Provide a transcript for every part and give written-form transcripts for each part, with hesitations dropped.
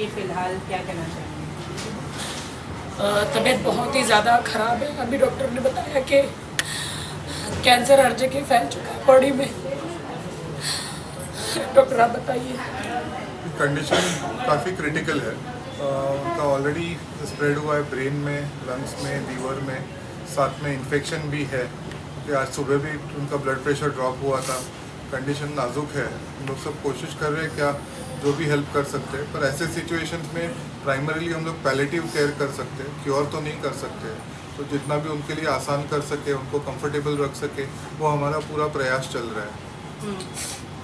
अभी फ़िलहाल क्या कहना चाहेंगे? तबीयत बहुत ही ज़्यादा ख़राब है। अभी डॉक्टर ने बताया कि कैंसर हर जगह फैल चुका है बॉडी में। डॉक्टर आप बताइए। कंडीशन काफ़ी क्रिटिकल है। उनका ऑलरेडी स्प्रेड हुआ है ब्रेन में, लंग्स में, लीवर में, साथ में इन्फेक्शन भी है कि आज सुबह भी उनका ब्लड प्रेशर ड्रॉप हुआ था। कंडीशन नाजुक है। हम लोग सब कोशिश कर रहे हैं क्या जो भी हेल्प कर सकते हैं, पर ऐसे सिचुएशंस में प्राइमरीली हम लोग पैलेटिव केयर कर सकते हैं, क्योर तो नहीं कर सकते। तो जितना भी उनके लिए आसान कर सके, उनको कंफर्टेबल रख सके, वो हमारा पूरा प्रयास चल रहा है।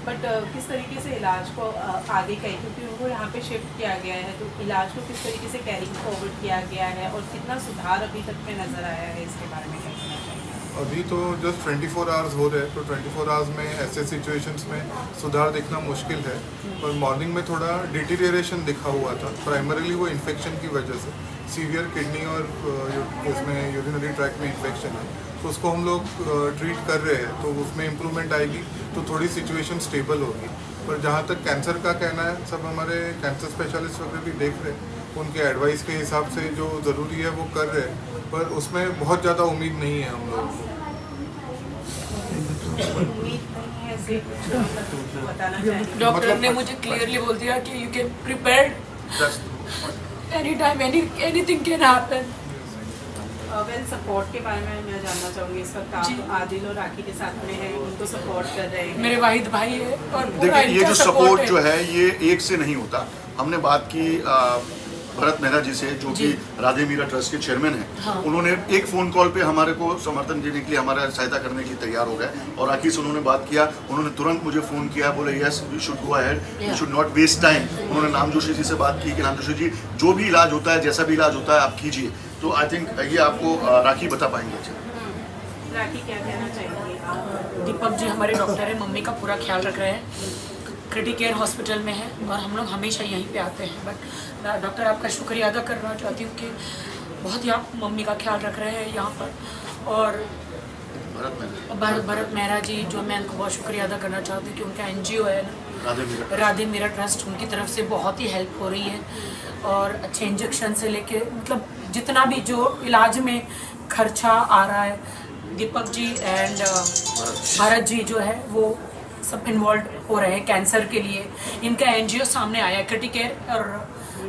बट किस तरीके से इलाज को आगे करें, क्योंकि उनको यहाँ पे शिफ्ट किया गया है, तो इलाज को किस तरीके से कैरिंग फॉरवर्ड किया गया है और कितना सुधार अभी तक में नज़र आया है, इसके बारे में क्या कहना चाहिए? अभी तो जस्ट 24 आवर्स हो रहे हैं, तो 24 आवर्स में ऐसे सिचुएशंस में सुधार देखना मुश्किल है। पर मॉर्निंग में थोड़ा डिटीरियरेशन दिखा हुआ था, प्राइमरीली वो इन्फेक्शन की वजह से। सीवियर किडनी और इसमें यूरिनरी ट्रैक्ट में इन्फेक्शन है, तो उसको हम लोग ट्रीट कर रहे हैं, तो उसमें इम्प्रूवमेंट आएगी तो थोड़ी सिचुएशन स्टेबल होगी। पर जहाँ तक कैंसर का कहना है, सब हमारे कैंसर स्पेशलिस्ट वगैरह भी देख रहे हैं, उनके एडवाइस के हिसाब से जो ज़रूरी है वो कर रहे हैं, पर उसमें बहुत ज़्यादा उम्मीद नहीं है हम लोगों को। डॉक्टर ने मुझे क्लियरली बोल दिया कि you can prepare any time, anything can happen. Well, support के बारे में मैं जानना चाहूँगी। इस वक्त आप आदिल और राखी के साथ में हैं, उनको सपोर्ट कर रहे हैं। मेरे वाहिद भाई है और पूरा देखिए, ये इनका जो सपोर्ट जो है ये एक से नहीं होता। हमने बात की भरत मेहरा जी से, जो कि राधे मीरा ट्रस्ट के चेयरमैन हैं। हाँ। उन्होंने एक फ़ोन कॉल पे हमारे को समर्थन देने के लिए, हमारा सहायता करने के लिए तैयार हो गए। और राखी से उन्होंने बात किया, उन्होंने तुरंत मुझे फ़ोन किया, बोले yes we should go ahead, we should not waste time. उन्होंने नाम जोशी जी से बात की कि नाम जोशी जी, जो भी इलाज होता है, जैसा भी इलाज होता है, आप कीजिए। तो आई थिंक ये आपको राखी बता पाएंगे। राखी क्या कहना चाहेंगे? दीपक जी हमारे डॉक्टर हैं, मम्मी का पूरा ख्याल रख रहे हैं, क्रिटिकल केयर हॉस्पिटल में है और हम लोग हमेशा यहीं पे आते हैं। बट डॉक्टर आपका शुक्रिया अदा करना चाहती हूँ कि बहुत ही आप मम्मी का ख्याल रख रहे हैं यहाँ पर। और भरत मेहरा जी, जो मैं उनको बहुत शुक्रिया अदा करना चाहती हूँ कि उनका NGO है ना, राधे मीरा ट्रस्ट, उनकी तरफ से बहुत ही हेल्प हो रही है। और अच्छे इंजेक्शन से लेके मतलब जितना भी जो इलाज में खर्चा आ रहा है, दीपक जी एंड भरत जी जो है वो सब इन्वॉल्व हो रहे हैं कैंसर के लिए। इनका NGO सामने आया है, क्रिटिकल केयर और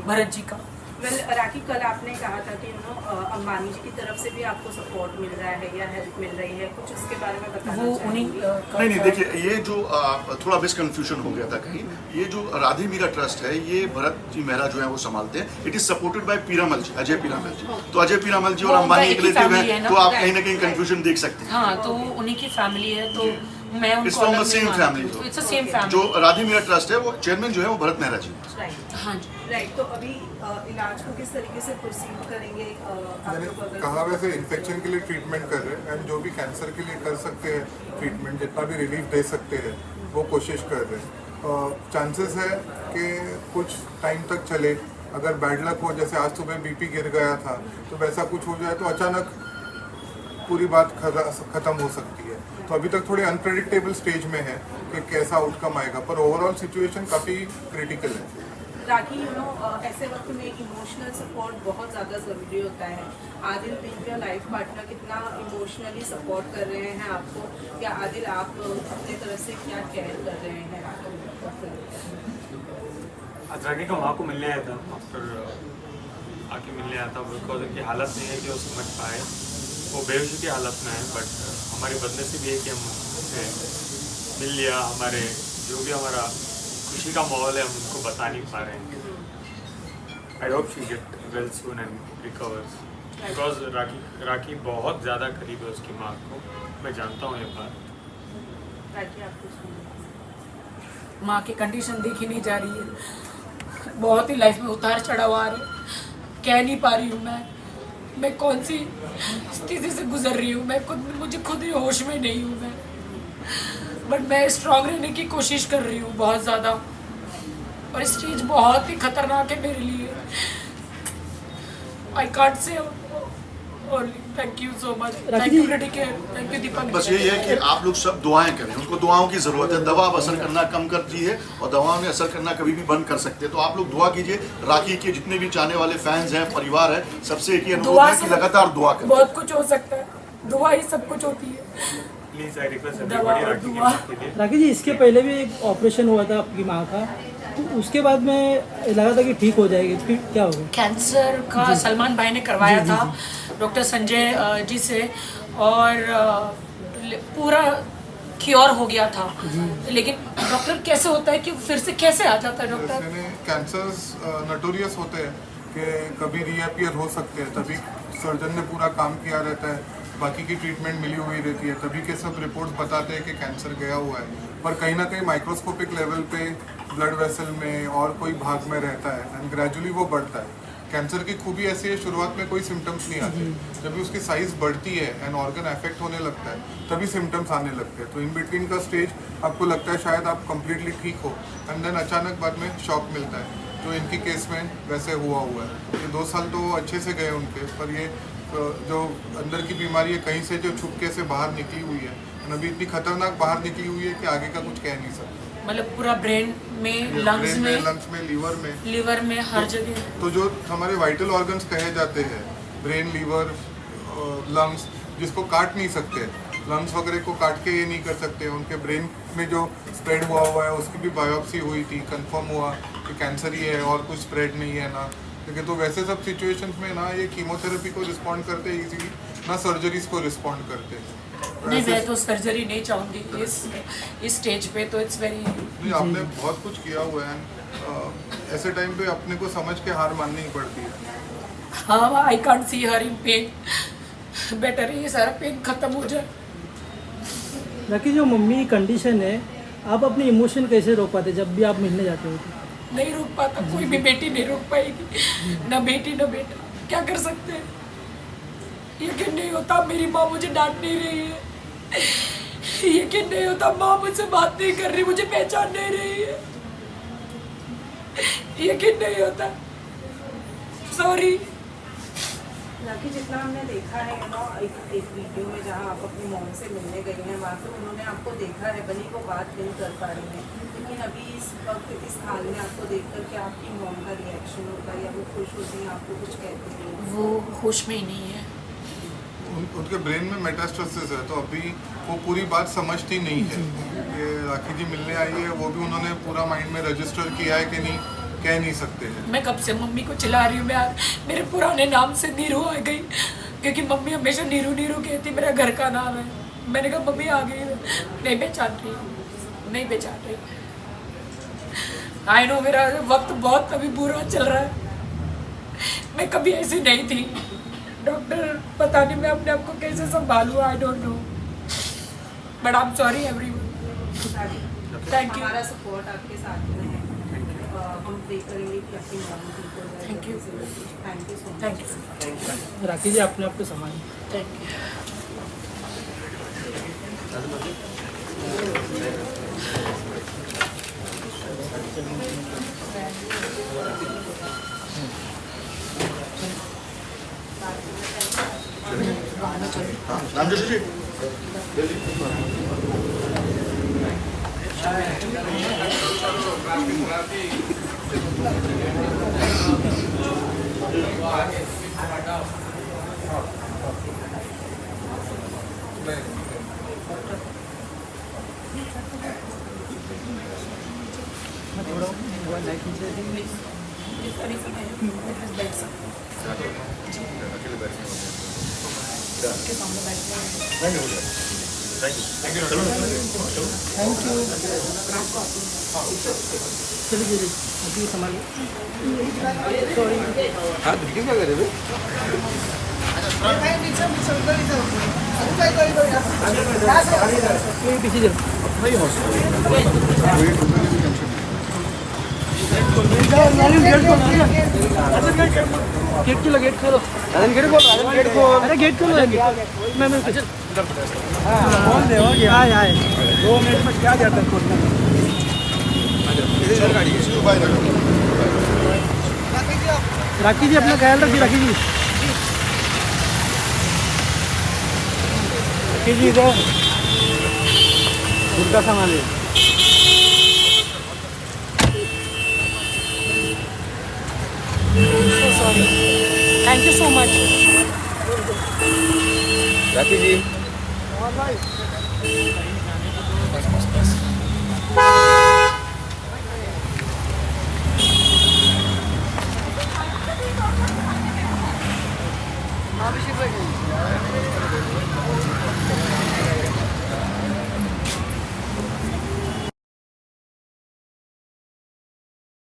भरत जी का। वेल, राखी, कल आपने कहा था कि अंबानी जी की तरफ से भी आपको सपोर्ट मिल रहा है या हेल्प मिल रही है, कुछ उसके बारे में बताना नहीं, देखिए, ये जो थोड़ा मिसकन्फ्यूजन हो गया था कहीं। ये जो राधे मीरा ट्रस्ट है, ये भरत जी मेहरा जो है वो संभालते हैं। It is supported by Piramal ji, Ajay Piramal ji. तो अजय पीरामल जी और अंबानी एक रिलेटिव हैं, तो आप कहीं ना कहीं कंफ्यूजन देख सकते हैं। हाँ, तो उन्हीं की फैमिली है, तो मैं उनको it's from the same family. It's same family. जो राधे मीरा ट्रस्ट है, वो चेयरमैन जो है वो भरत मेहरा जी। हाँ जी, राइट। तो अभी इलाज को किस तरीके से प्रोसीड करेंगे? कहा वैसे इन्फेक्शन के लिए ट्रीटमेंट कर रहे हैं, एंड जो भी कैंसर के लिए कर सकते हैं ट्रीटमेंट, जितना भी रिलीफ दे सकते हैं वो कोशिश कर रहे हैं। चांसेस है कि कुछ टाइम तक चले। अगर बैड लक हो, जैसे आज सुबह BP गिर गया था, तो वैसा कुछ हो जाए तो अचानक पूरी बात ख़त्म हो सकती है। तो अभी तक थोड़े अनप्रेडिक्टेबल स्टेज में है कि कैसा आउटकम आएगा, पर ओवरऑल सिचुएशन काफ़ी क्रिटिकल है। राखी, ऐसे वक्त में इमोशनल सपोर्ट बहुत ज़्यादा ज़रूरी होता है। Adil being your life partner कितना इमोशनली सपोर्ट कर रहे हैं आपको, या आदिल आप अपनी तरफ से क्या केयर कर रहे हैं? आज राखी का माँ को मिलने आया था, आफ्टर आके मिलने आया था, बिकॉज उनकी हालत नहीं है कि वो समझ पाए, वो बेहोशी की हालत में है। बट हमारी बदनसीबी है कि हम उनसे मिल लिया। हमारे जो भी हमारा खुशी का माहौल है, हम उनको बता नहीं पा रहे हैं। I hope she get well soon and recovers, because Rakhi बहुत ज़्यादा करीब है उसकी माँ को। मैं जानता हूँ ये बात। माँ की कंडीशन देखी नहीं जा रही है, बहुत ही लाइफ में उतार चढ़ाव आ रहे, कह नहीं पा रही हूँ मैं कौन सी स्थिति से गुजर रही हूँ। मुझे खुद ही होश में नहीं हूँ मैं, बट मैं स्ट्रांग रहने की कोशिश कर रही हूँ बहुत ज़्यादा। और स्टेज बहुत ही खतरनाक है मेरे लिए। I can't say thank you so much, thank you critic, thank you Deepak. बस यही है कि आप लोग सब दुआएं करें, उनको दुआओं की ज़रूरत है। दवा अब असर करना कम करती है और दवाओं ने असर करना कभी भी बंद कर सकते हैं। तो आप लोग दुआ कीजिए। राखी के जितने भी चाहने वाले फैंस हैं, परिवार है, सबसे एक ही अनुरोध है कि लगातार दुआ करें। बहुत कुछ हो सकता है, दुआ ही सब कुछ होती है। प्लीज आई रिक्वेस्ट दवा और दुआ। राखी जी, इसके पहले भी एक ऑपरेशन हुआ था आपकी माँ का, तो उसके बाद में लगा था कि ठीक हो जाएगी, फिर क्या हो गया? कैंसर का सलमान भाई ने करवाया था डॉक्टर संजय जी से, और पूरा क्योर हो गया था। लेकिन डॉक्टर कैसे होता है कि फिर से कैसे आ जाता है डॉक्टर? कैंसर्स नोटोरियस होते हैं कि कभी रीअपियर हो सकते हैं, तभी सर्जन ने पूरा काम किया रहता है, बाकी की ट्रीटमेंट मिली हुई रहती है, तभी के सब रिपोर्ट्स बताते हैं कि कैंसर गया हुआ है। पर कहीं ना कहीं माइक्रोस्कोपिक लेवल पे ब्लड वेसल में और कोई भाग में रहता है एंड ग्रेजुअली वो बढ़ता है। कैंसर की खूबी ऐसी है, शुरुआत में कोई सिम्टम्स नहीं आते, जब भी उसकी साइज बढ़ती है एंड ऑर्गन अफेक्ट होने लगता है तभी सिम्टम्स आने लगते हैं। तो इन बिटवीन का स्टेज आपको लगता है शायद आप कम्प्लीटली ठीक हो, एंड देन अचानक बाद में शॉक मिलता है, जो इनकी केस में वैसे हुआ है। ये 2 साल तो अच्छे से गए उनके, पर ये जो अंदर की बीमारी है कहीं से जो छुपके से बाहर निकली हुई है, अभी इतनी खतरनाक बाहर निकली हुई है कि आगे का कुछ कह नहीं सकते। मतलब पूरा ब्रेन में, लंग्स में, लीवर में, हर जगह। तो जो हमारे वाइटल ऑर्गन्स कहे जाते हैं, ब्रेन, लीवर, लंग्स, जिसको काट नहीं सकते, लंग्स वगैरह को काट के ये नहीं कर सकते, उनके ब्रेन में जो स्प्रेड हुआ है उसकी भी बायोप्सी हुई थी, कंफर्म हुआ कि कैंसर ही है और कुछ स्प्रेड नहीं है ना। लेकिन तो वैसे सब सिचुएशंस में ना ये कीमोथेरेपी को रिस्पॉन्ड करते हैं इजीली, ना सर्जरीज को रिस्पॉन्ड करते हैं। नहीं, मैं तो सर्जरी नहीं चाहूँगी इस स्टेज पे, तो इट्स वेरी। नहीं, आपने बहुत कुछ किया हुआ है, ऐसे टाइम पे अपने को समझ के हार माननी ही पड़ती है। हाँ, I can't see her in pen, better है ये सारा पेन खत्म हो जाए। राखी, जो मम्मी की कंडीशन है, आप अपने इमोशन कैसे रोक पाते जब भी आप मिलने जाते हो? नहीं रोक पाता, कोई भी बेटी नहीं रोक पाएगी, ना बेटी ना बेटा, क्या कर सकते हैं? यकीन नहीं होता मेरी माँ मुझे डांट नहीं रही है, यकीन नहीं होता माँ मुझसे बात नहीं कर रही, मुझे पहचान नहीं रही है, यकीन नहीं होता। सॉरी राखी, जितना हमने देखा है ना एक वीडियो में जहाँ आप अपनी मॉम से मिलने गई हैं, वहाँ पे उन्होंने आपको देखा है, भले वो बात नहीं कर पा रही हैं, लेकिन अभी इस वक्त इस हाल में आपको देखकर क्या आपकी मॉम का रिएक्शन होता है, या वो खुश होती हैं, आपको कुछ कहती हैं? वो होश में ही नहीं है, उनके ब्रेन में मेटास्टेसिस है, तो अभी वो पूरी बात समझती नहीं है कि राखी जी मिलने आई है, वो भी उन्होंने पूरा माइंड में रजिस्टर किया है कि नहीं, कह नहीं सकते हैं। मैं कब से मम्मी को चिल्ला रही हूँ, मैं मेरे पुराने नाम से नीरू आ गई, क्योंकि मम्मी हमेशा नीरू नीरू कहती, मेरा घर का नाम है। मैंने कहा मम्मी आ गई, नहीं पहचान रही, नहीं पहचान रही। आई नो मेरा वक्त बहुत अभी बुरा चल रहा है, मैं कभी ऐसी नहीं थी। डॉक्टर पता नहीं मैं अपने आप को कैसे संभालूँ, I don't know, but I am sorry everyone. Thank you. हमारा सपोर्ट आपके साथ में है, हम प्रे करेंगे कि आपकी मॉम ठीक हो जाए। Thank you, thank you so much. Thank you, Rakhi ji, अपने आप को संभालिए। Thank you. नाम जोशी जी, चलिए जी, अभी संभालिए। पीछे जाओ। गेट खोलो, गेट खोलो, अरे गेट खोलो, मैं बोल दे हो गया, आए 2 मिनट में क्या जाता है। राखी जी, अपना ख्याल रखिए। राखी जी, राखी जी इधर गुड़का संभालिए। So sorry. Thank you so much. Rakhi ji